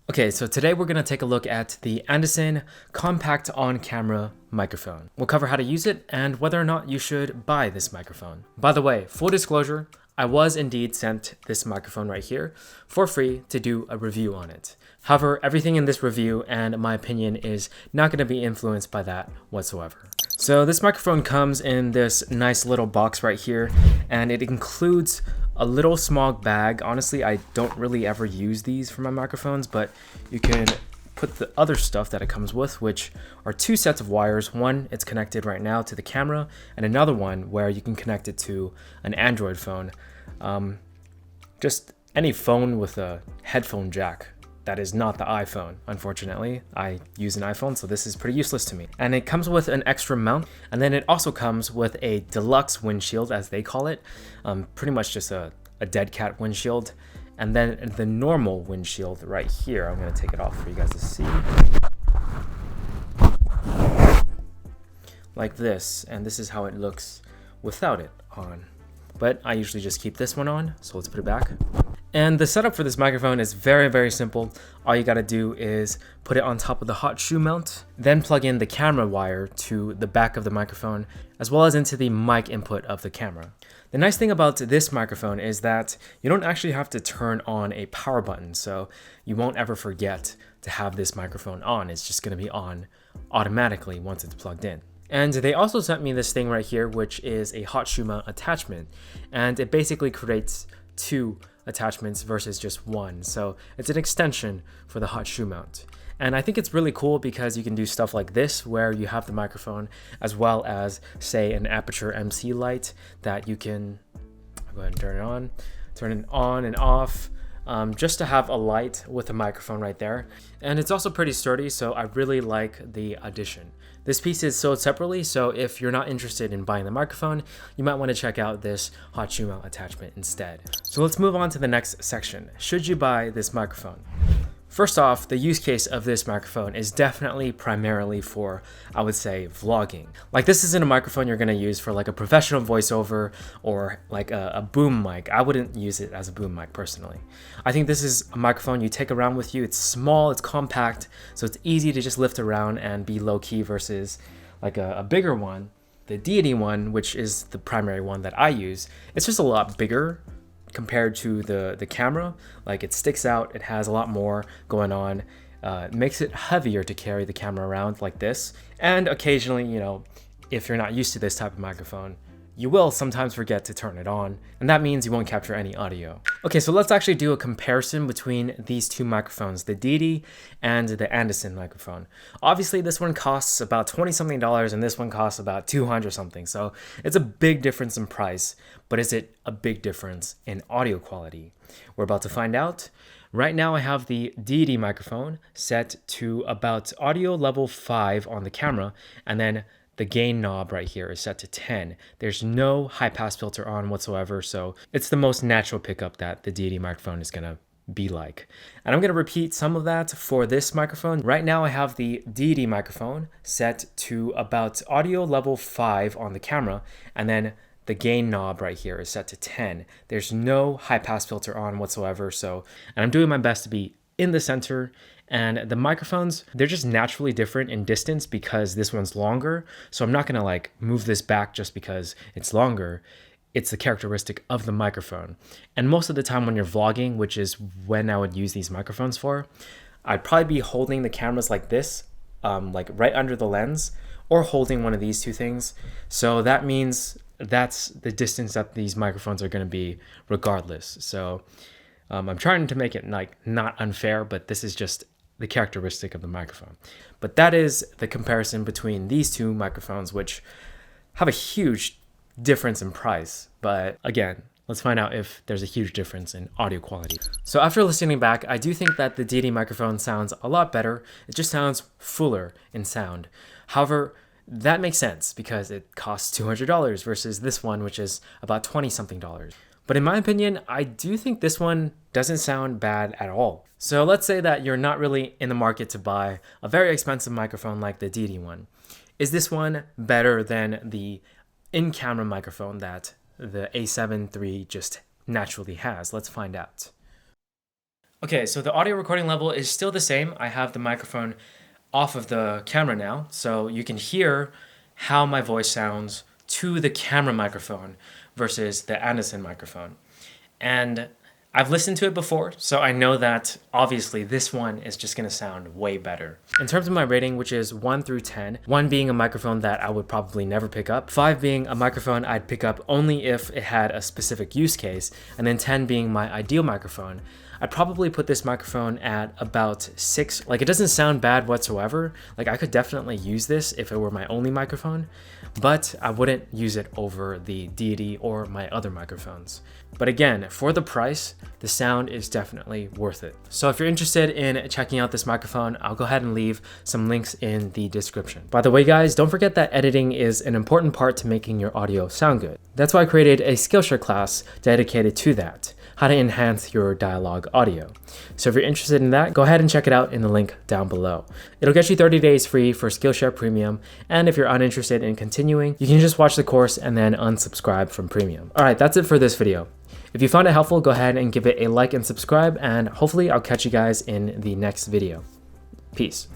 Okay, so today we're going to take a look at the Andycine compact on-camera microphone. We'll cover how to use it and whether or not you should buy this microphone. By the way, full disclosure, I was indeed sent this microphone right here for free to do a review on it. However, everything in this review and my opinion is not going to be influenced by that whatsoever. So this microphone comes in this nice little box right here, and it includes a little small bag. Honestly, I don't really ever use these for my microphones, but you can put the other stuff that it comes with, which are two sets of wires. One, it's connected right now to the camera, and another one where you can connect it to an Android phone. Just any phone with a headphone jack. That is not the iPhone, unfortunately. I use an iPhone, so this is pretty useless to me. And it comes with an extra mount, and then it also comes with a deluxe windshield, as they call it. Pretty much just a dead cat windshield. And then the normal windshield right here. I'm gonna take it off for you guys to see. Like this, and this is how it looks without it on. But I usually just keep this one on, so let's put it back. And the setup for this microphone is very, very simple. All you gotta do is put it on top of the Hotshoe mount, then plug in the camera wire to the back of the microphone, as well as into the mic input of the camera. The nice thing about this microphone is that you don't actually have to turn on a power button, so you won't ever forget to have this microphone on. It's just gonna be on automatically once it's plugged in. And they also sent me this thing right here, which is a Hotshoe mount attachment, and it basically creates two attachments versus just one. So it's an extension for the Hotshoe mount. And I think it's really cool because you can do stuff like this where you have the microphone as well as, say, an Aperture MC light that you can go ahead and turn it on and off, just to have a light with a microphone right there. And it's also pretty sturdy, so I really like the addition. This piece is sold separately, so if you're not interested in buying the microphone, you might want to check out this Hotshoe mount attachment instead. So let's move on to the next section. Should you buy this microphone? First off, the use case of this microphone is definitely primarily for, I would say, vlogging. Like, this isn't a microphone you're gonna use for like a professional voiceover or like a boom mic. I wouldn't use it as a boom mic personally. I think this is a microphone you take around with you. It's small, it's compact, so it's easy to just lift around and be low key versus like a bigger one. The Deity one, which is the primary one that I use, it's just a lot bigger compared to the camera. Like, it sticks out, it has a lot more going on. It makes it heavier to carry the camera around like this. And occasionally, you know, if you're not used to this type of microphone, you will sometimes forget to turn it on, and that means you won't capture any audio. Okay, so let's actually do a comparison between these two microphones, the Deity and the Andycine microphone. Obviously, this one costs about $20-something and this one costs about $200 something, so it's a big difference in price, but is it a big difference in audio quality? We're about to find out. Right now I have the Deity microphone set to about audio level 5 on the camera, and then the gain knob right here is set to 10. There's no high pass filter on whatsoever, so it's the most natural pickup that the Deity microphone is gonna be like. And I'm gonna repeat some of that for this microphone. Right now I have the Deity microphone set to about audio level 5 on the camera, and then the gain knob right here is set to 10. There's no high pass filter on whatsoever, and I'm doing my best to be in the center. And the microphones, they're just naturally different in distance because this one's longer. So I'm not gonna like move this back just because it's longer. It's the characteristic of the microphone. And most of the time when you're vlogging, which is when I would use these microphones for, I'd probably be holding the cameras like this, like right under the lens, or holding one of these two things. So that means that's the distance that these microphones are gonna be regardless. So I'm trying to make it like not unfair, but this is just the characteristic of the microphone. But that is the comparison between these two microphones, which have a huge difference in price. But again, let's find out if there's a huge difference in audio quality. So after listening back, I do think that the Deity microphone sounds a lot better. It just sounds fuller in sound. However, that makes sense because it costs $200 versus this one, which is about $20-something. But in my opinion, I do think this one doesn't sound bad at all. So let's say that you're not really in the market to buy a very expensive microphone like the Deity one. Is this one better than the in-camera microphone that the A7 III just naturally has? Let's find out. Okay, so the audio recording level is still the same. I have the microphone off of the camera now, so you can hear how my voice sounds to the camera microphone versus the Andycine microphone. And I've listened to it before, so I know that obviously this one is just gonna sound way better. In terms of my rating, which is 1 through 10, 1 being a microphone that I would probably never pick up, 5 being a microphone I'd pick up only if it had a specific use case, and then 10 being my ideal microphone, I'd probably put this microphone at about 6. Like, it doesn't sound bad whatsoever. Like, I could definitely use this if it were my only microphone, but I wouldn't use it over the Deity or my other microphones. But again, for the price, the sound is definitely worth it. So if you're interested in checking out this microphone, I'll go ahead and leave some links in the description. By the way, guys, don't forget that editing is an important part to making your audio sound good. That's why I created a Skillshare class dedicated to that, how to enhance your dialogue audio. So if you're interested in that, go ahead and check it out in the link down below. It'll get you 30 days free for Skillshare Premium, and if you're uninterested in continuing, you can just watch the course and then unsubscribe from Premium. All right, that's it for this video. If you found it helpful, go ahead and give it a like and subscribe, and hopefully I'll catch you guys in the next video. Peace.